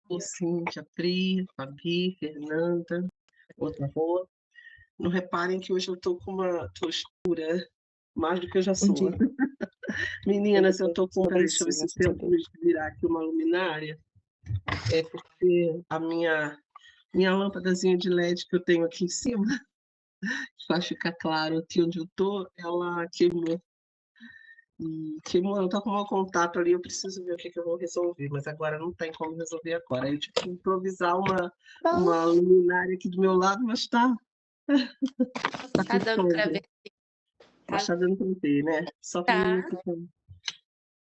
Ô, Cíntia, Pri, Fabi, Fernanda, outra Rô. Não reparem que hoje eu tô com uma tô escura, mais do que eu já Bom sou. dia, Meninas, eu eu tô com estou bem deixa eu ver sim, se eu graças a tento Deus. virar aqui uma luminária, porque a minha lâmpadazinha de LED que eu tenho aqui em cima, que faz ficar claro aqui onde eu tô, ela queimou. E queimou, ela tá com mau contato ali, eu preciso ver o que que eu vou resolver, mas agora não tem como resolver agora. Aí eu tive que improvisar Bom, uma luminária aqui do meu lado, mas tá tá com dando pra sombra. ver, Mas tá tá dando pra ver, né? Só pra mim tá. aqui também.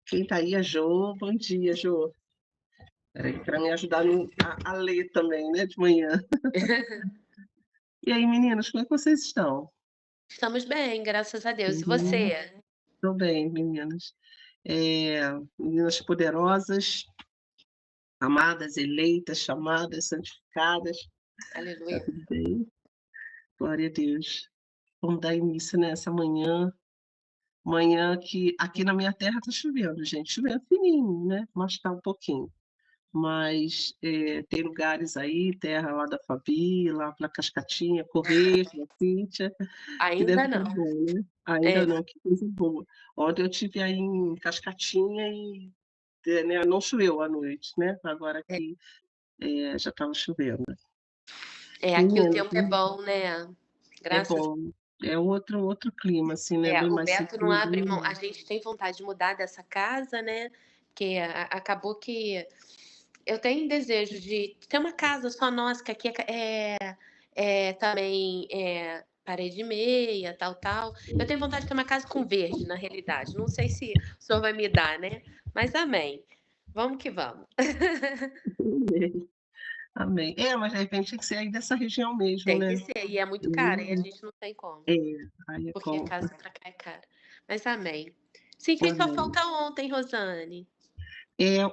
Quem tá aí? A Jo. Bom dia, Jo. Peraí, pra me ajudar a ler também, né, de manhã. E aí, meninas, como é que vocês estão? Estamos bem, graças a Deus. E Uhum. você? Tô bem, meninas. Meninas poderosas, amadas, eleitas, chamadas, santificadas. Tá Aleluia. tudo bem? Glória a Deus. Vamos dar início nessa manhã. Manhã que aqui na minha terra tá chovendo, gente. Chovendo fininho, né? Mas tá um pouquinho. Mas, tem lugares aí, terra lá da Fabi, lá pra Cascatinha, Correios, da Cíntia, que deve Ainda estar não. bom, né? Ainda É, não, que coisa boa. Ontem eu estive aí em Cascatinha e, né, não choveu à noite, né, agora é, aqui, já estava chovendo. aqui o Meninas, tempo é bom, né? é Graças bom, é outro clima, assim, né, bem o mais Beto não abre mão. sequinho. A gente tem vontade de mudar dessa casa, né? Que acabou que eu tenho desejo de ter uma casa só nossa, que aqui é também parede e meia, tal, tal. Eu tenho vontade de ter uma casa com verde, na realidade. Não sei se o senhor vai me dar, né? Mas amém. Vamos que vamos. Amém. É, mas de repente tem que ser aí dessa região mesmo, Tem né. que ser, e é muito caro, e a Hum, gente não tem como, é, aí é porque a compra. casa pra cá é cara. Mas amém. Senti sua Amém. falta ontem, Rosane.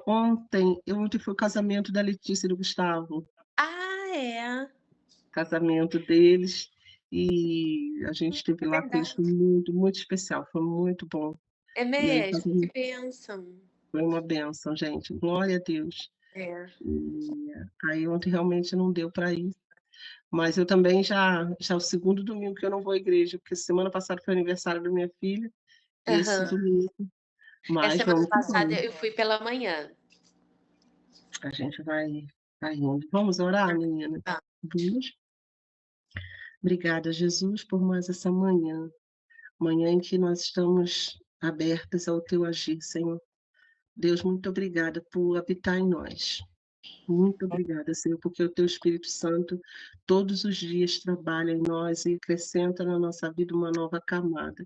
Ontem foi o casamento da Letícia e do Gustavo, Ah, é. casamento deles, e a gente esteve É lá com eles, verdade. foi muito, muito especial, foi muito bom. É E aí mesmo? Que bênção. foi uma bênção, gente, glória a Deus. É. E aí ontem realmente não deu para ir, mas eu também já é o segundo domingo que eu não vou à igreja, porque semana passada foi aniversário da minha filha, e esse Aham. domingo, Essa mas semana vamos que passada vamos, eu fui pela manhã. a gente vai indo. Vamos orar, meninas? Ah, Vamos? Obrigada, Jesus, por mais essa manhã. Manhã em que nós estamos abertas ao teu agir, Senhor. Deus, muito obrigada por habitar em nós. Muito obrigada, Senhor, porque o teu Espírito Santo todos os dias trabalha em nós e acrescenta na nossa vida uma nova camada,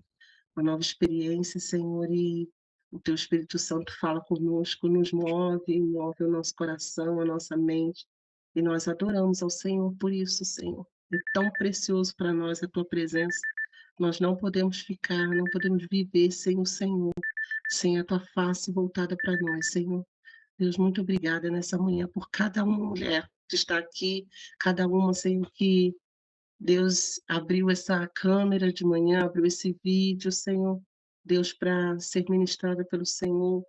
uma nova experiência, Senhor, e o teu Espírito Santo fala conosco, nos move o nosso coração, a nossa mente, e nós adoramos ao Senhor por isso, Senhor. É tão precioso para nós a tua presença. Nós não podemos ficar, não podemos viver sem o Senhor, sem a tua face voltada para nós, Senhor. Deus, muito obrigada nessa manhã por cada uma mulher que está aqui, cada uma, Senhor, que Deus abriu essa câmera de manhã, abriu esse vídeo, Senhor. Deus, para ser ministrada pelo Senhor.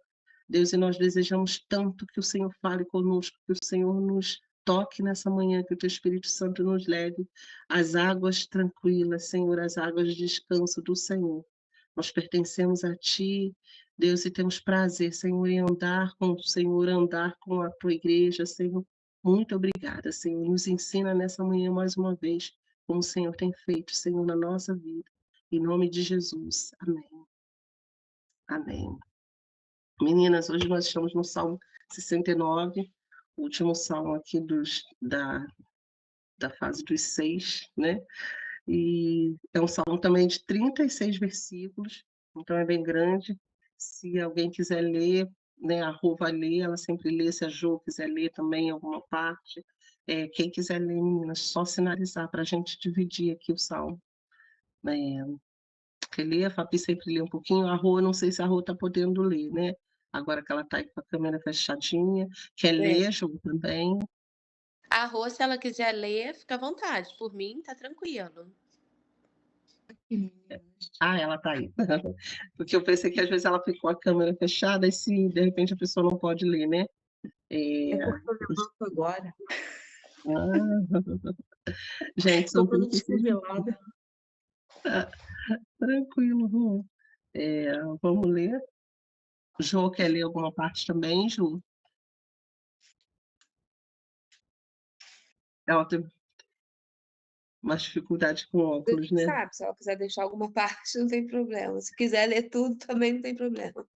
Deus, e nós desejamos tanto que o Senhor fale conosco, que o Senhor nos toque nessa manhã, que o teu Espírito Santo nos leve às águas tranquilas, Senhor, às águas de descanso do Senhor. Nós pertencemos a Ti, Deus, e temos prazer, Senhor, em andar com o Senhor, andar com a Tua igreja, Senhor. Muito obrigada, Senhor. Nos ensina nessa manhã mais uma vez, como o Senhor tem feito, Senhor, na nossa vida. Em nome de Jesus. Amém. Amém. Meninas, hoje nós estamos no Salmo 69, o último salmo aqui da fase dos 6, né? E é um salmo também de 36 versículos, então é bem grande. Se alguém quiser ler, né, a Rô vai ler, ela sempre lê, se a Jo quiser ler também alguma parte. Quem quiser ler, meninas, só sinalizar para a gente dividir aqui o salmo. Quer ler? A Fabi sempre lê um pouquinho, a Rô, não sei se a Rô está podendo ler, né? Agora que ela está aí com a câmera fechadinha. Quer é. ler, Jo, também? A Rô, se ela quiser ler, fica à vontade. Por mim, tá tranquilo. Ah, ela está aí. Porque eu pensei que às vezes ela ficou com a câmera fechada e se de repente a pessoa não pode ler, né? É, É porque eu os levanto agora. ah, gente, Tô são toda 36 descongelada. tranquilo, Rô. Vamos ler? Jô, quer ler alguma parte também, Jô? Ela tem mais dificuldade com Deus óculos, que né? sabe, se ela quiser deixar alguma parte, não tem problema. Se quiser ler tudo, também não tem problema.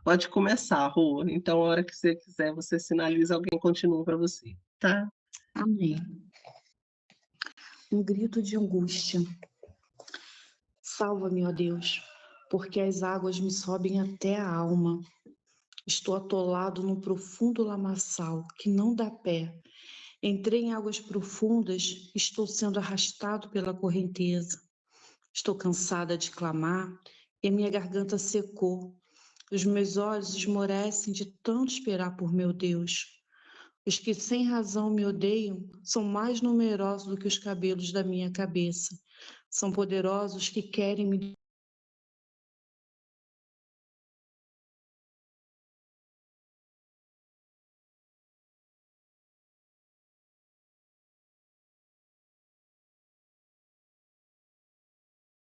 Pode começar, Rô. Então, a hora que você quiser, você sinaliza, alguém continua para você, tá? Amém. Um grito de angústia. Salva-me, ó Deus, porque as águas me sobem até a alma. Estou atolado num profundo lamaçal que não dá pé. Entrei em águas profundas, estou sendo arrastado pela correnteza. Estou cansada de clamar e a minha garganta secou. Os meus olhos esmorecem de tanto esperar por meu Deus. Os que sem razão me odeiam são mais numerosos do que os cabelos da minha cabeça. São poderosos que querem me.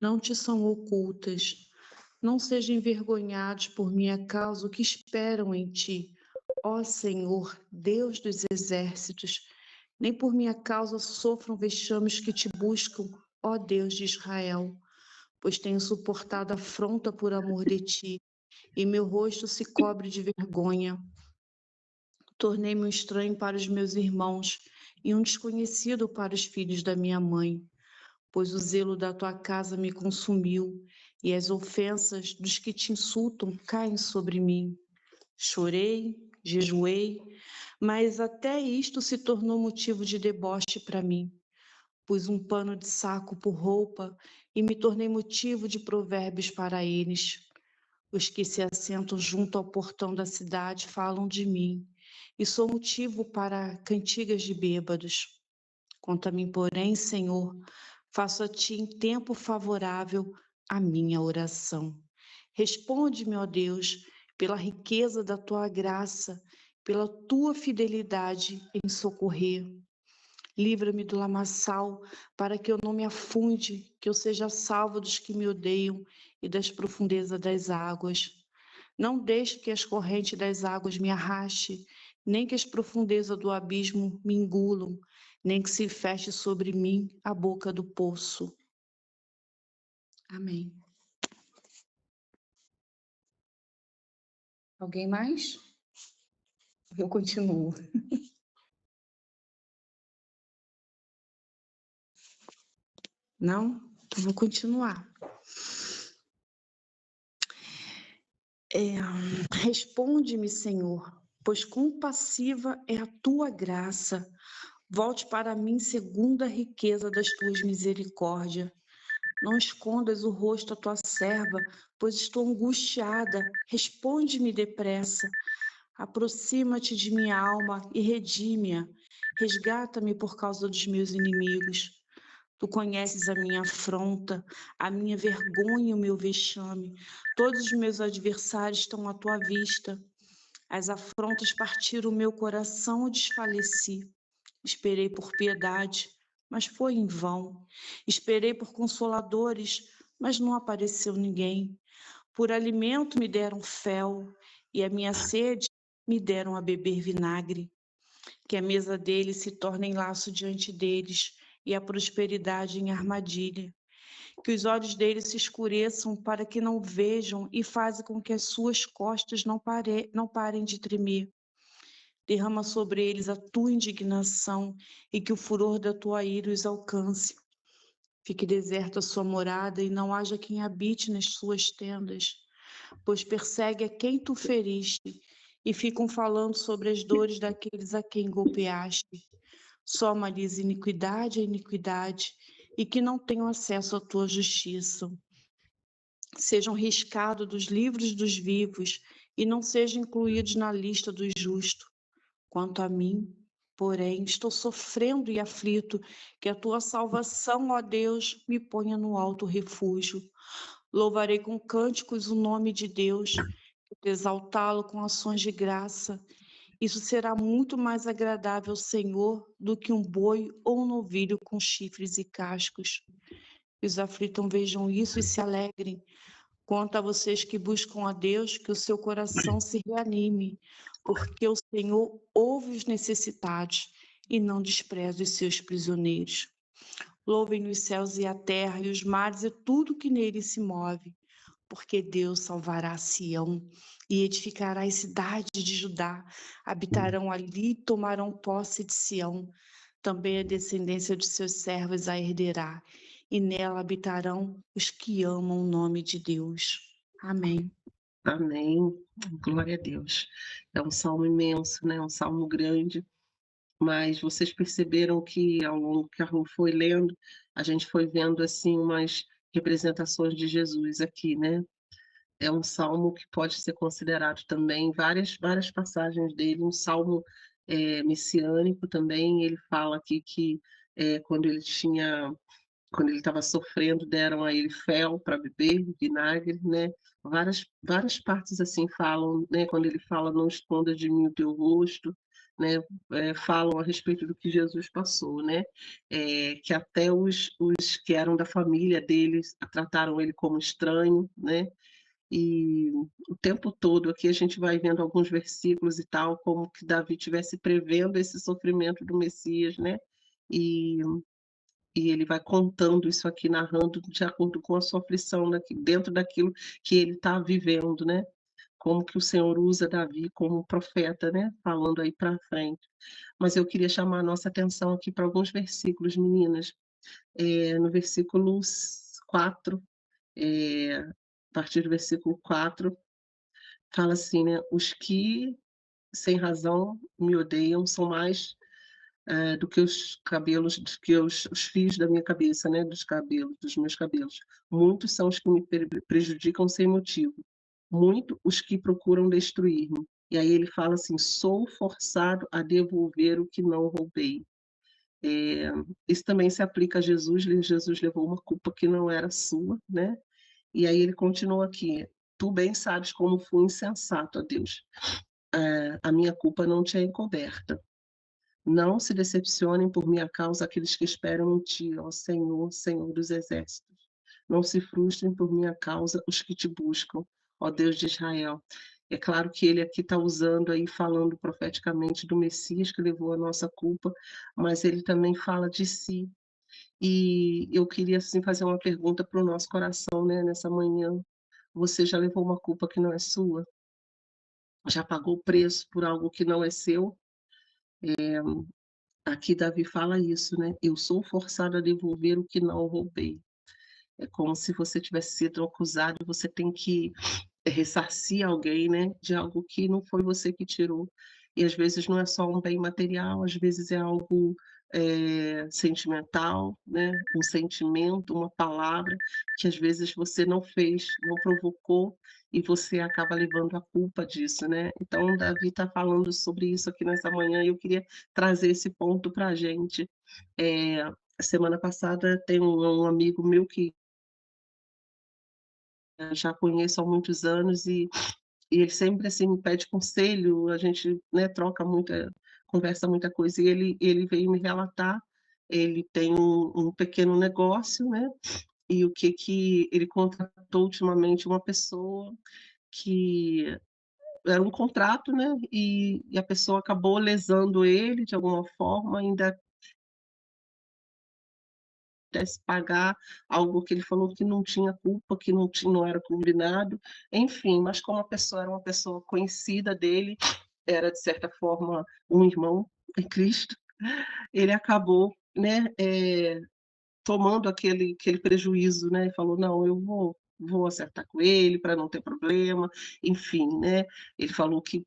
Não te são ocultas. Não sejam envergonhados por minha causa o que esperam em ti, ó Senhor, Deus dos exércitos. Nem por minha causa sofram vexames que te buscam, ó Deus de Israel, pois tenho suportado afronta por amor de ti, e meu rosto se cobre de vergonha. Tornei-me um estranho para os meus irmãos e um desconhecido para os filhos da minha mãe, pois o zelo da tua casa me consumiu e as ofensas dos que te insultam caem sobre mim. Chorei, jejuei, mas até isto se tornou motivo de deboche para mim. Pus um pano de saco por roupa e me tornei motivo de provérbios para eles. Os que se assentam junto ao portão da cidade falam de mim, e sou motivo para cantigas de bêbados. Quanto a mim, porém, Senhor, faço a ti em tempo favorável a minha oração. Responde-me, ó Deus, pela riqueza da tua graça, pela tua fidelidade em socorrer. Livra-me do lamaçal, para que eu não me afunde, que eu seja salvo dos que me odeiam e das profundezas das águas. Não deixe que as correntes das águas me arraste, nem que as profundezas do abismo me engulam, nem que se feche sobre mim a boca do poço. Amém. Alguém mais? Eu continuo. Não? Então vou continuar. Responde-me, Senhor, pois compassiva é a tua graça. Volte para mim segundo a riqueza das tuas misericórdias. Não escondas o rosto à tua serva, pois estou angustiada. Responde-me depressa. Aproxima-te de minha alma e redime-a. Resgata-me por causa dos meus inimigos. Tu conheces a minha afronta, a minha vergonha e o meu vexame. Todos os meus adversários estão à tua vista. As afrontas partiram o meu coração e desfaleci. Esperei por piedade, mas foi em vão. Esperei por consoladores, mas não apareceu ninguém. Por alimento me deram fel, e a minha sede me deram a beber vinagre. Que a mesa deles se torne em laço diante deles, e a prosperidade em armadilha. Que os olhos deles se escureçam para que não vejam, e fazem com que as suas costas não parem de tremer. Derrama sobre eles a tua indignação e que o furor da tua ira os alcance. Fique deserta a sua morada e não haja quem habite nas suas tendas, pois persegue a quem tu feriste e ficam falando sobre as dores daqueles a quem golpeaste. Soma-lhes iniquidade a iniquidade e que não tenham acesso à tua justiça. Sejam riscados dos livros dos vivos e não sejam incluídos na lista dos justos. Quanto a mim, porém, estou sofrendo e aflito, que a tua salvação, ó Deus, me ponha no alto refúgio. Louvarei com cânticos o nome de Deus, exaltá-lo com ações de graça, Isso será muito mais agradável ao Senhor do que um boi ou um novilho com chifres e cascos. Que os aflitos vejam isso e se alegrem. Quanto a vocês que buscam a Deus, que o seu coração se reanime, porque o Senhor ouve os necessitados e não despreza os seus prisioneiros. Louvem os céus e a terra e os mares e tudo que nele se move, porque Deus salvará Sião e edificará as cidades de Judá. Habitarão ali e tomarão posse de Sião. Também a descendência de seus servos a herderá, e nela habitarão os que amam o nome de Deus. Amém. Amém. Glória a Deus. É um salmo imenso, né? Um salmo grande, mas vocês perceberam que ao longo que a Ru foi lendo, a gente foi vendo assim umas representações de Jesus aqui, né? É um salmo que pode ser considerado também várias passagens dele, um salmo messiânico também. Ele fala aqui que quando ele estava sofrendo, deram a ele fel para beber, vinagre, né? Várias partes assim falam, né? Quando ele fala, não esconda de mim o teu rosto, né? Falam a respeito do que Jesus passou, né? Que até os que eram da família deles trataram ele como estranho, né? E o tempo todo aqui a gente vai vendo alguns versículos e tal, como que Davi estivesse prevendo esse sofrimento do Messias, né? E e ele vai contando isso aqui, narrando de acordo com a sua aflição, dentro daquilo que ele está vivendo, né? Como que o Senhor usa Davi como profeta, né? Falando aí para frente. Mas eu queria chamar a nossa atenção aqui para alguns versículos, meninas. No versículo 4, a partir do versículo 4, fala assim, né? Os que sem razão me odeiam são mais do que os cabelos, do que os fios da minha cabeça, né, dos meus cabelos. Muitos são os que me prejudicam sem motivo, muito os que procuram destruir-me. E aí ele fala assim: sou forçado a devolver o que não roubei. Isso também se aplica a Jesus. Jesus levou uma culpa que não era sua, né? E aí ele continua aqui: tu bem sabes como fui insensato a Deus. A minha culpa não te é encoberta. Não se decepcionem por minha causa aqueles que esperam em ti, ó Senhor, Senhor dos exércitos. Não se frustrem por minha causa os que te buscam, ó Deus de Israel. É claro que ele aqui está usando aí, falando profeticamente do Messias que levou a nossa culpa, mas ele também fala de si. E eu queria assim fazer uma pergunta para o nosso coração, né, nessa manhã. Você já levou uma culpa que não é sua? Já pagou o preço por algo que não é seu? Aqui Davi fala isso, né? Eu sou forçado a devolver o que não roubei. É como se você tivesse sido acusado e você tem que ressarcir alguém, né, de algo que não foi você que tirou. E às vezes não é só um bem material, às vezes é algo sentimental, né, um sentimento, uma palavra que às vezes você não fez, não provocou e você acaba levando a culpa disso, né. Então Davi está falando sobre isso aqui nessa manhã e eu queria trazer esse ponto para a gente. Semana passada tem um amigo meu que já conheço há muitos anos e ele sempre, assim, me pede conselho, a gente, né, troca muita conversa muita coisa, e ele veio me relatar, ele tem um pequeno negócio, né, e o que ele contratou ultimamente uma pessoa que era um contrato, né, e a pessoa acabou lesando ele de alguma forma, ainda pudesse pagar algo que ele falou que não tinha culpa, que não era combinado, enfim, mas como a pessoa era uma pessoa conhecida dele, era de certa forma um irmão em Cristo, ele acabou, né, tomando aquele prejuízo, né, e falou: "Não, eu vou acertar com ele para não ter problema", enfim, né. Ele falou que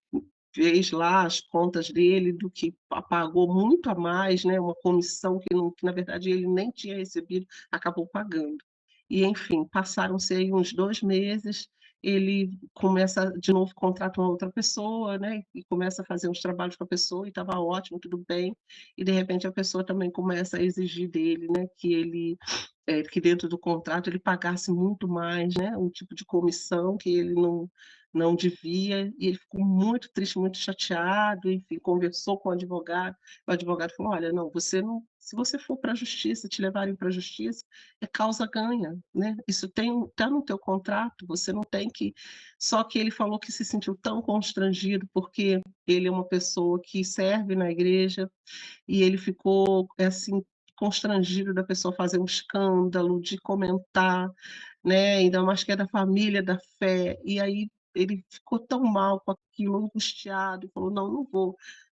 fez lá as contas dele, do que pagou muito a mais, né, uma comissão que na verdade ele nem tinha recebido, acabou pagando. E enfim, passaram-se aí uns 2 meses, ele começa de novo, contrata uma outra pessoa, né, e começa a fazer uns trabalhos com a pessoa e estava ótimo, tudo bem, e de repente a pessoa também começa a exigir dele, né, que ele que dentro do contrato ele pagasse muito mais, né, um tipo de comissão que ele não devia, e ele ficou muito triste, muito chateado, enfim, conversou com o advogado falou: "Olha, não, você não se você for para a justiça, te levarem para a justiça, é causa ganha, né, isso tá no teu contrato, você não tem que". Só que ele falou que se sentiu tão constrangido, porque ele é uma pessoa que serve na igreja, e ele ficou, assim, constrangido da pessoa fazer um escândalo, de comentar, né, ainda mais que é da família da fé, e aí ele ficou tão mal com aquilo, angustiado, e falou: "Não,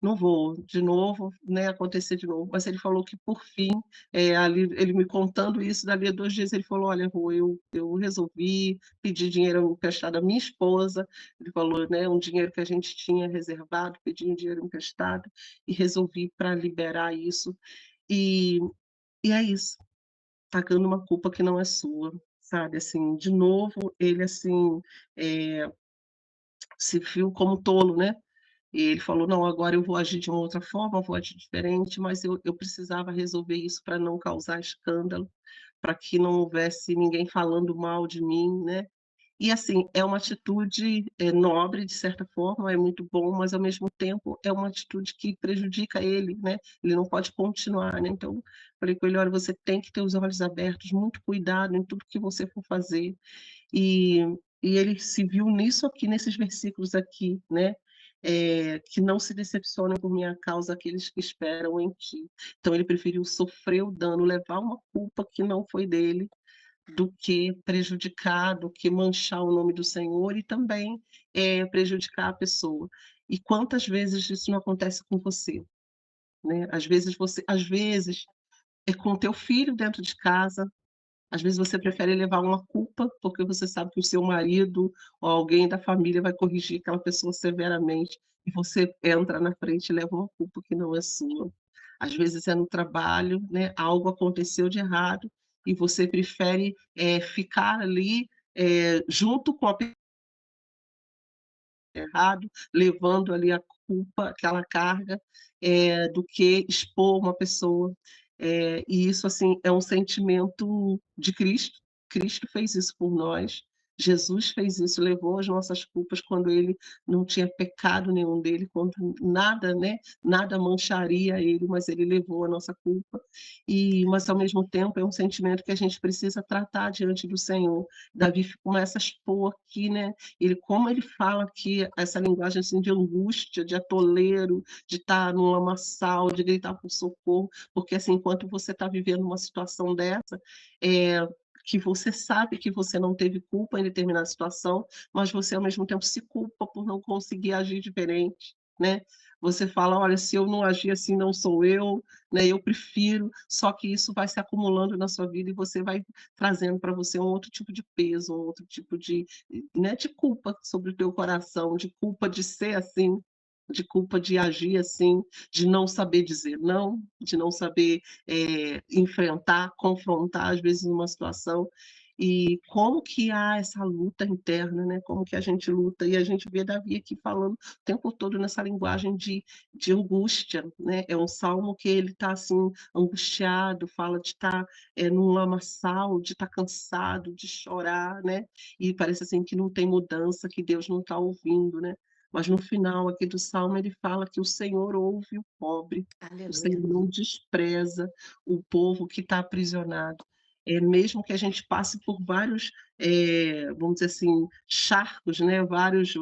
não vou de novo, né, acontecer de novo". Mas ele falou que por fim, ali ele me contando isso, dali a 2 dias ele falou: "Olha, Rô, eu resolvi pedir dinheiro emprestado à minha esposa", ele falou, né, um dinheiro que a gente tinha reservado, pedi um dinheiro emprestado e resolvi para liberar isso. E e é isso, pagando uma culpa que não é sua, sabe, assim, de novo ele, assim, eh, se viu como tolo, né, e ele falou: "Não, agora eu vou agir de uma outra forma, vou agir diferente", mas eu precisava resolver isso para não causar escândalo, para que não houvesse ninguém falando mal de mim, né. E assim, é uma atitude, nobre de certa forma, é muito bom, mas ao mesmo tempo é uma atitude que prejudica ele, né, ele não pode continuar, né, então, falei com ele: "Olha, você tem que ter os olhos abertos, muito cuidado em tudo que você for fazer". E e ele se viu nisso aqui, nesses versículos aqui, né, que não se decepcionem por minha causa aqueles que esperam em ti. Então ele preferiu sofrer o dano, levar uma culpa que não foi dele, do que prejudicar, do que manchar o nome do Senhor e também, prejudicar a pessoa. E quantas vezes isso não acontece com você, né? Às vezes é com o teu filho dentro de casa, às vezes você prefere levar uma culpa, porque você sabe que o seu marido ou alguém da família vai corrigir aquela pessoa severamente, e você entra na frente e leva uma culpa que não é sua. Às vezes é no trabalho, né, algo aconteceu de errado e você prefere, ficar ali, junto com a pessoa errado, levando ali a culpa, aquela carga, do que expor uma pessoa. E isso, assim, é um sentimento de Cristo. Cristo fez isso por nós. Jesus fez isso, levou as nossas culpas quando ele não tinha pecado nenhum dele, quando nada, né, nada mancharia ele, mas ele levou a nossa culpa. Mas ao mesmo tempo é um sentimento que a gente precisa tratar diante do Senhor. Davi começa a expor aqui, né, como ele fala aqui, essa linguagem, assim, de angústia, de atoleiro, de estar num lamaçal, de gritar por socorro, porque, assim, enquanto você está vivendo uma situação dessa, que você sabe que você não teve culpa em determinada situação, mas você, ao mesmo tempo, se culpa por não conseguir agir diferente, né. Você fala: "Olha, se eu não agir assim, não sou eu, né, eu prefiro", só que isso vai se acumulando na sua vida e você vai trazendo para você um outro tipo de peso, um outro tipo de, né, de culpa sobre o teu coração, de culpa de ser assim, de culpa de agir assim, de não saber dizer não, de não saber, enfrentar, confrontar, às vezes, uma situação. E como que há essa luta interna, né, como que a gente luta, e a gente vê Davi aqui falando o tempo todo nessa linguagem de angústia, né, é um salmo que ele está, assim, angustiado, fala de estar, num lamaçal, de estar cansado, de chorar, né, e parece, assim, que não tem mudança, que Deus não está ouvindo, né. Mas no final aqui do salmo ele fala que o Senhor ouve o pobre, o Aleluia. Senhor não despreza o povo que está aprisionado. Mesmo que a gente passe por vários, vamos dizer assim, charcos, né, vários,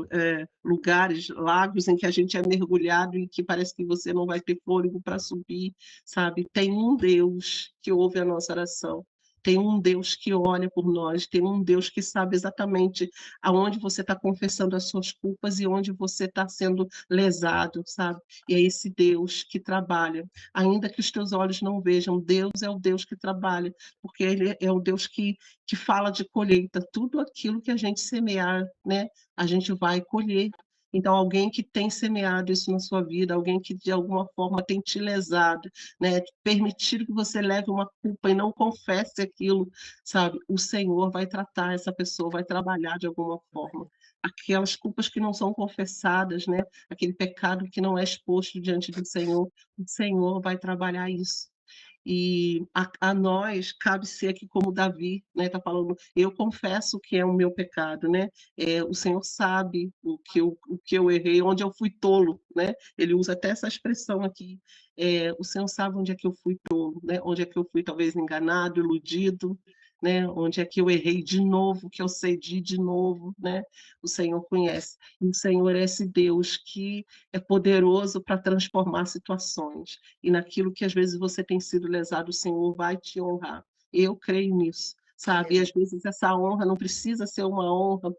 lugares, lagos em que a gente é mergulhado e que parece que você não vai ter fôlego para subir, sabe, tem um Deus que ouve a nossa oração, tem um Deus que olha por nós, tem um Deus que sabe exatamente aonde você está confessando as suas culpas e onde você está sendo lesado, sabe. E é esse Deus que trabalha, ainda que os teus olhos não vejam, Deus é o Deus que trabalha, porque Ele é o Deus que fala de colheita, tudo aquilo que a gente semear, né, a gente vai colher. Então alguém que tem semeado isso na sua vida, alguém que de alguma forma tem te lesado, né, permitido que você leve uma culpa e não confesse aquilo, sabe, o Senhor vai tratar essa pessoa, vai trabalhar de alguma forma. Aquelas culpas que não são confessadas, né, aquele pecado que não é exposto diante do Senhor, o Senhor vai trabalhar isso. E a nós cabe ser aqui como Davi, né, tá falando: "Eu confesso que é o meu pecado", né, o Senhor sabe o que eu errei, onde eu fui tolo, né, ele usa até essa expressão aqui, o Senhor sabe onde é que eu fui tolo, né, onde é que eu fui talvez enganado, iludido, né, onde é que eu errei de novo, que eu cedi de novo, né, o Senhor conhece. E o Senhor é esse Deus que é poderoso para transformar situações. E naquilo que às vezes você tem sido lesado, o Senhor vai te honrar. Eu creio nisso, sabe. E às Aleluia. vezes essa honra não precisa ser uma honra,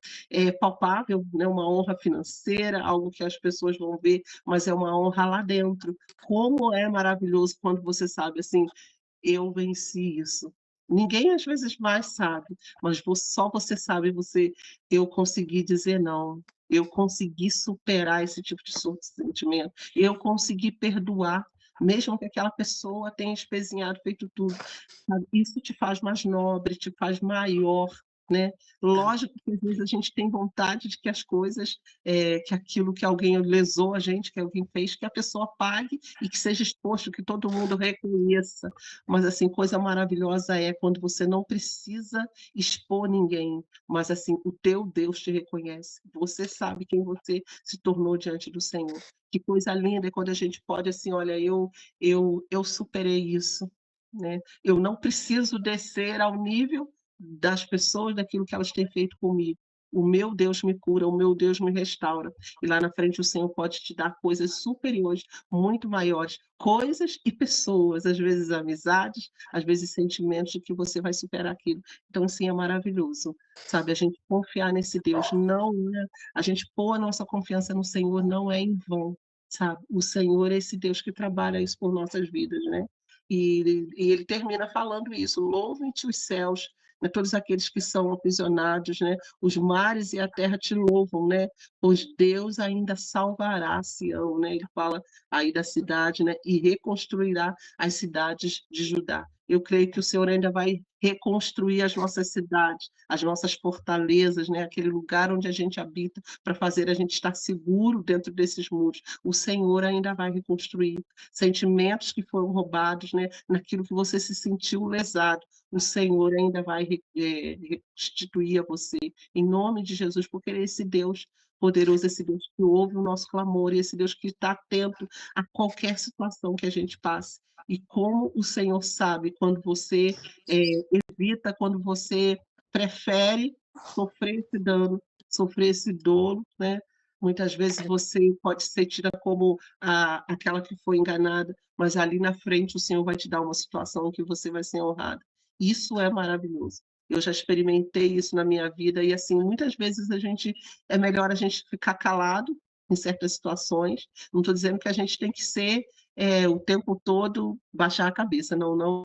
palpável, né, uma honra financeira, algo que as pessoas vão ver, mas é uma honra lá dentro. Como é maravilhoso quando você sabe assim: "Eu venci isso". Ninguém às vezes mais sabe, mas só você sabe, eu consegui dizer não, eu consegui superar esse tipo de sentimento, eu consegui perdoar, mesmo que aquela pessoa tenha espezinhado, feito tudo, sabe. Isso te faz mais nobre, te faz maior, né. Lógico que às vezes a gente tem vontade de que as coisas, que aquilo que alguém lesou a gente, que alguém fez, que a pessoa pague e que seja exposto, que todo mundo reconheça. Mas, assim, coisa maravilhosa é quando você não precisa expor ninguém, mas, assim, o teu Deus te reconhece. Você sabe quem você se tornou diante do Senhor. Que coisa linda é quando a gente pode, assim: "Olha, eu superei isso", né. Eu não preciso descer ao nível das pessoas, daquilo que elas têm feito comigo. O meu Deus me cura, o meu Deus me restaura. E lá na frente o Senhor pode te dar coisas superiores, muito maiores, coisas e pessoas, às vezes amizades, às vezes sentimentos de que você vai superar aquilo. Então, assim, é maravilhoso, sabe, a gente confiar nesse Deus não é a gente pôr a nossa confiança no Senhor não é em vão, sabe. O Senhor é esse Deus que trabalha isso por nossas vidas, né. E ele termina falando isso: "Louvem-te os céus, né, todos aqueles que são aprisionados, né, os mares e a terra te louvam, né, pois Deus ainda salvará Sião", né, ele fala aí da cidade, né, "e reconstruirá as cidades de Judá". Eu creio que o Senhor ainda vai reconstruir as nossas cidades, as nossas fortalezas, né, aquele lugar onde a gente habita, para fazer a gente estar seguro dentro desses muros. O Senhor ainda vai reconstruir sentimentos que foram roubados, né, naquilo que você se sentiu lesado, o Senhor ainda vai restituir a você, em nome de Jesus, porque Ele é esse Deus poderoso, esse Deus que ouve o nosso clamor e esse Deus que está atento a qualquer situação que a gente passe. E como o Senhor sabe quando você, evita, quando você prefere sofrer esse dano, sofrer esse dolo, né. Muitas vezes você pode ser tida como aquela que foi enganada, mas ali na frente o Senhor vai te dar uma situação que você vai ser honrada. Isso é maravilhoso. Eu já experimentei isso na minha vida e, assim, muitas vezes é melhor a gente ficar calado em certas situações. Não estou dizendo que a gente tem que ser, o tempo todo baixar a cabeça, não, não.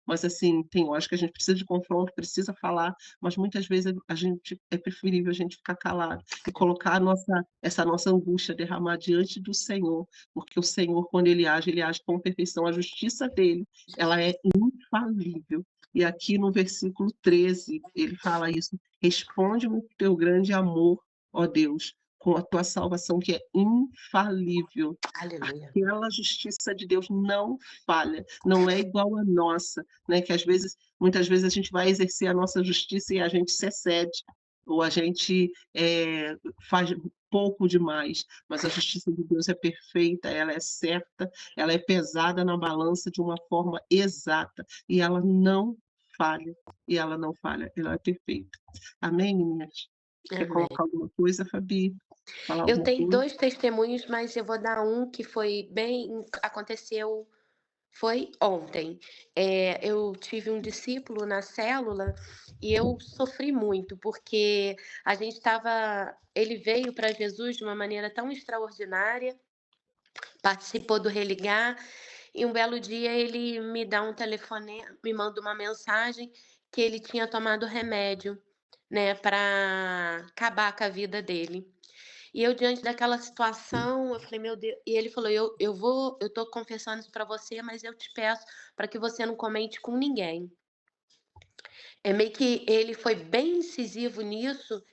Mas, assim, tem horas que a gente precisa de confronto, precisa falar, mas muitas vezes a gente é preferível a gente ficar calado e colocar essa nossa angústia, derramar diante do Senhor, porque o Senhor, quando ele age com perfeição, a justiça dele, ela é infalível. E aqui no versículo 13, ele fala isso: "Responde-me com teu grande amor, ó Deus, com a tua salvação que é infalível". Aleluia. Aquela justiça de Deus não falha, não é igual à nossa, né, que às vezes muitas vezes a gente vai exercer a nossa justiça e a gente se excede, ou a gente, faz pouco demais, mas a justiça de Deus é perfeita, ela é certa, ela é pesada na balança de uma forma exata, e ela não falha, e ela não falha, ela é perfeita. Amém, meninas? Quer Amém. colocar alguma coisa, Fabi? Falar Eu alguma tenho coisa? 2 testemunhos, mas eu vou dar um que foi bem aconteceu foi ontem. Eu tive um discípulo na célula e eu sofri muito, porque a gente estava ele veio para Jesus de uma maneira tão extraordinária, participou do Religar, e um belo dia ele me dá um me manda uma mensagem que ele tinha tomado remédio, né, para acabar com a vida dele. E eu diante daquela situação, eu falei: "Meu Deus", e ele falou: Eu tô confessando isso pra você, mas eu te peço para que você não comente com ninguém". É meio que ele foi bem incisivo nisso,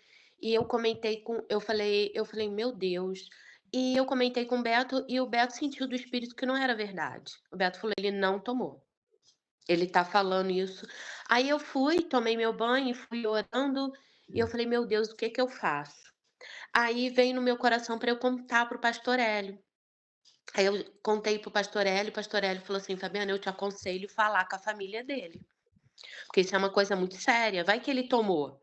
e eu falei: "Meu Deus". E eu comentei com o Beto, e o Beto sentiu do espírito que não era verdade. O Beto falou: "Ele não tomou, ele tá falando isso". Aí eu fui, tomei meu banho, fui orando, e eu falei: "Meu Deus, o que que eu faço?". Aí veio no meu coração para eu contar para o pastor Hélio. Aí eu contei para o pastor Hélio falou assim: "Fabiana, eu te aconselho falar com a família dele, porque isso é uma coisa muito séria, vai que ele tomou.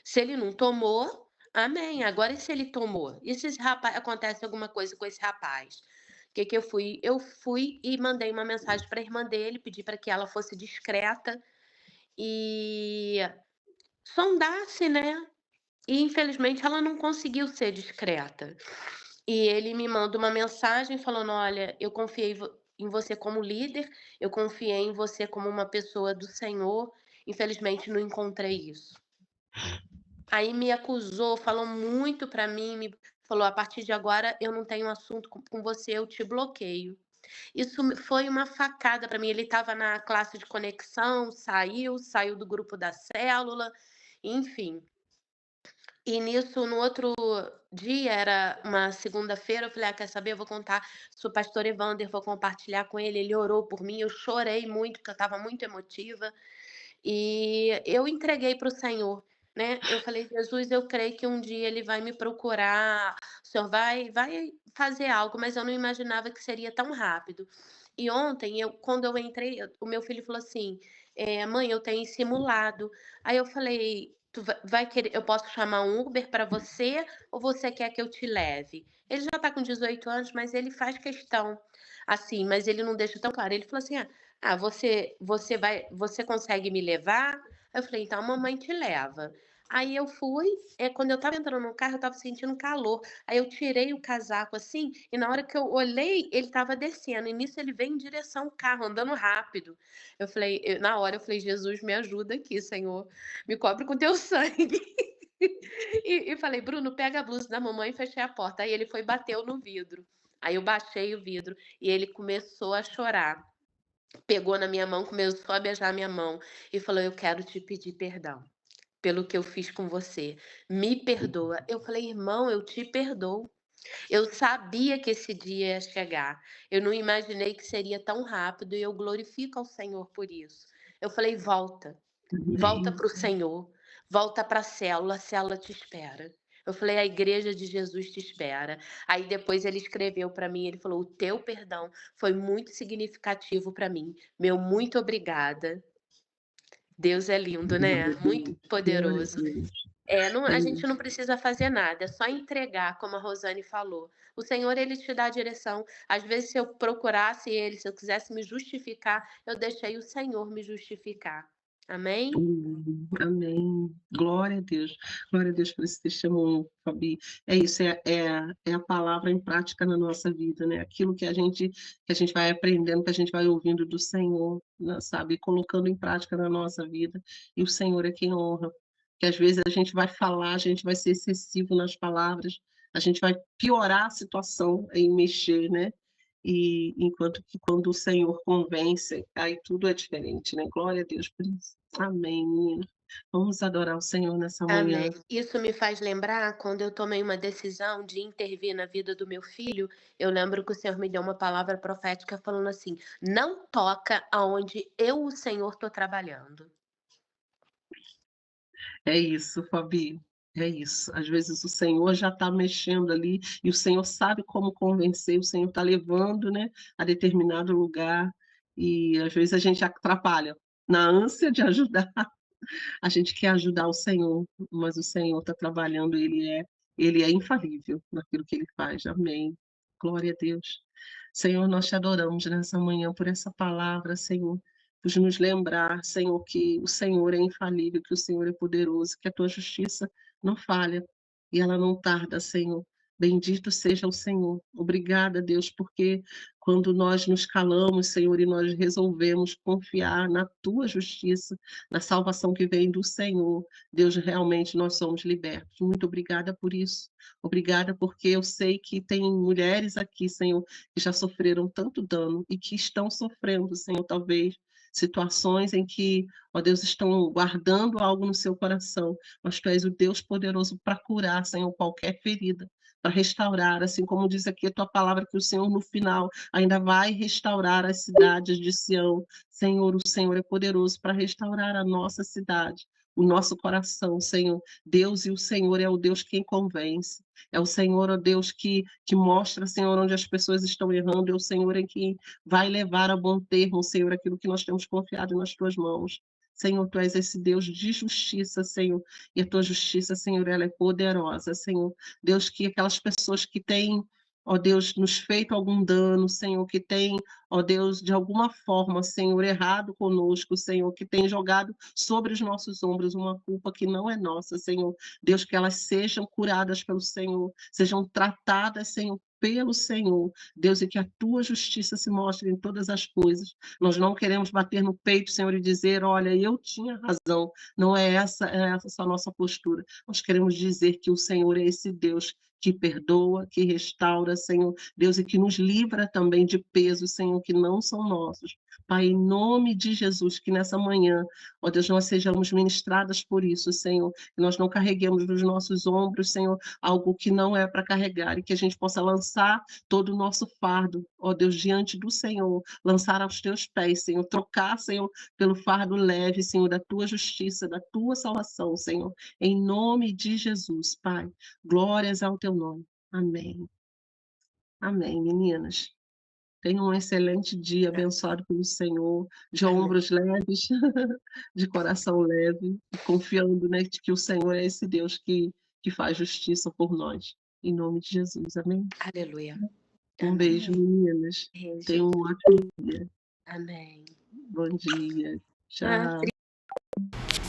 Se ele não tomou, amém, agora e se ele tomou? E se esse rapaz acontece alguma coisa com esse rapaz?". O que que eu fui? Eu fui e mandei uma mensagem para a irmã dele, pedi para que ela fosse discreta e sondasse, né. E infelizmente ela não conseguiu ser discreta. E ele me manda uma mensagem falando: "Olha, eu confiei em você como líder, eu confiei em você como uma pessoa do Senhor, infelizmente não encontrei isso". Aí me acusou, falou muito pra mim, me falou: "A partir de agora eu não tenho assunto com você, eu te bloqueio". Isso foi uma facada pra mim, ele estava na classe de conexão, saiu do grupo da célula, enfim. E nisso, no outro dia, era uma segunda-feira, eu falei: "Ah, quer saber? Eu vou contar isso para o pastor Evander, vou compartilhar com ele". Ele orou por mim, eu chorei muito, porque eu estava muito emotiva, e eu entreguei para o Senhor, né. Eu falei: "Jesus, eu creio que um dia ele vai me procurar, o Senhor vai fazer algo", mas eu não imaginava que seria tão rápido. E ontem, quando eu entrei, o meu filho falou assim: "Mãe, eu tenho simulado". Aí eu falei: "Tu vai querer, eu posso chamar um Uber para você ou você quer que eu te leve?". Ele já está com 18 anos, mas ele faz questão, assim, mas ele não deixa tão claro. Ele falou assim: você consegue me levar?". Eu falei: "Então a mamãe te leva". Aí eu fui, quando eu estava entrando no carro, eu estava sentindo calor, aí eu tirei o casaco, assim, e na hora que eu olhei, ele estava descendo, e nisso ele vem em direção ao carro, andando rápido. Na hora eu falei: "Jesus, me ajuda aqui, Senhor, me cobre com teu sangue". E falei: "Bruno, pega a blusa da mamãe", e fechei a porta. Aí ele foi e bateu no vidro. Aí eu baixei o vidro e ele começou a chorar. Pegou na minha mão, começou a beijar minha mão e falou: "Eu quero te pedir perdão pelo que eu fiz com você. Me perdoa". Eu falei: "Irmão, eu te perdoo. Eu sabia que esse dia ia chegar. Eu não imaginei que seria tão rápido e eu glorifico ao Senhor por isso". Eu falei: "Volta, volta Amém. para o Senhor, volta para a célula te espera". Eu falei: "A igreja de Jesus te espera". Aí depois ele escreveu para mim, ele falou: "O teu perdão foi muito significativo para mim. Meu muito obrigada". Deus é lindo, Glória né, a muito Deus. Glória a poderoso. Deus. É A gente não isso. precisa fazer nada, é só entregar, como a Rosane falou. O Senhor, ele te dá a direção. Às vezes, se eu procurasse ele, se eu quisesse me justificar, eu deixei o Senhor me justificar. Amém? Amém. Glória a Deus. Glória a Deus por esse testemunho, Fabi. É isso, é a palavra em prática na nossa vida, né, aquilo que a gente vai aprendendo, que a gente vai ouvindo do Senhor, né, sabe, colocando em prática na nossa vida, e o Senhor é quem honra. Que às vezes a gente vai falar, a gente vai ser excessivo nas palavras, a gente vai piorar a situação em mexer, né, e enquanto que quando o Senhor convence, aí tudo é diferente, né. Glória a Deus por isso. Amém, menina. Vamos adorar o Senhor nessa Amém. manhã. Isso me faz lembrar quando eu tomei uma decisão de intervir na vida do meu filho, eu lembro que o Senhor me deu uma palavra profética falando assim: "Não toca aonde eu, o Senhor, estou trabalhando". É isso, Fabi, é isso. Às vezes o Senhor já está mexendo ali, e o Senhor sabe como convencer, o Senhor está levando, né, a determinado lugar, e às vezes a gente atrapalha. Na ânsia de ajudar, a gente quer ajudar o Senhor, mas o Senhor está trabalhando, ele é infalível naquilo que ele faz. Amém. Glória a Deus. Senhor, nós te adoramos nessa manhã por essa palavra, Senhor, por nos lembrar, Senhor, que o Senhor é infalível, que o Senhor é poderoso, que a tua justiça não falha e ela não tarda, Senhor. Bendito seja o Senhor. Obrigada, Deus, porque quando nós nos calamos, Senhor, e nós resolvemos confiar na tua justiça, na salvação que vem do Senhor, Deus, realmente nós somos libertos. Muito obrigada por isso. Obrigada porque eu sei que tem mulheres aqui, Senhor, que já sofreram tanto dano e que estão sofrendo, Senhor, talvez situações em que, ó Deus, estão guardando algo no seu coração, mas Tu és o Deus poderoso para curar, Senhor, qualquer ferida. para restaurar, assim como diz aqui a tua palavra, que o Senhor no final ainda vai restaurar as cidades de Sião. Senhor, o Senhor é poderoso para restaurar a nossa cidade, o nosso coração, Senhor. Deus, e o Senhor é o Deus quem convence. É o Senhor, ó Deus, que mostra, Senhor, onde as pessoas estão errando. É o Senhor em que vai levar a bom termo, Senhor, aquilo que nós temos confiado nas tuas mãos. Senhor, tu és esse Deus de justiça, Senhor, e a tua justiça, Senhor, ela é poderosa, Senhor. Deus, que aquelas pessoas que têm, ó Deus, nos feito algum dano, Senhor, que têm, ó Deus, de alguma forma, Senhor, errado conosco, Senhor, que tem jogado sobre os nossos ombros uma culpa que não é nossa, Senhor. Deus, que elas sejam curadas pelo Senhor, sejam tratadas, Senhor, pelo Senhor. Deus, e que a tua justiça se mostre em todas as coisas. Nós não queremos bater no peito, Senhor, e dizer, olha, eu tinha razão. Não é essa a nossa postura. Nós queremos dizer que o Senhor é esse Deus que perdoa, que restaura, Senhor, Deus, e que nos livra também de pesos, Senhor, que não são nossos. Pai, em nome de Jesus, que nessa manhã, ó Deus, nós sejamos ministradas por isso, Senhor, que nós não carreguemos nos nossos ombros, Senhor, algo que não é para carregar, e que a gente possa lançar todo o nosso fardo, ó Deus, diante do Senhor, lançar aos teus pés, Senhor, trocar, Senhor, pelo fardo leve, Senhor, da tua justiça, da tua salvação, Senhor, em nome de Jesus, Pai. Glórias ao teu nome. Amém. Amém, meninas. Tenham um excelente dia, abençoado pelo Senhor, de Amém. ombros leves, de coração leve, e confiando, né, de que o Senhor é esse Deus que faz justiça por nós. Em nome de Jesus, amém? Aleluia. Um Amém. beijo, meninas. Beijo. Tenham um ótimo dia. Amém. Bom dia. Ah, Tchau.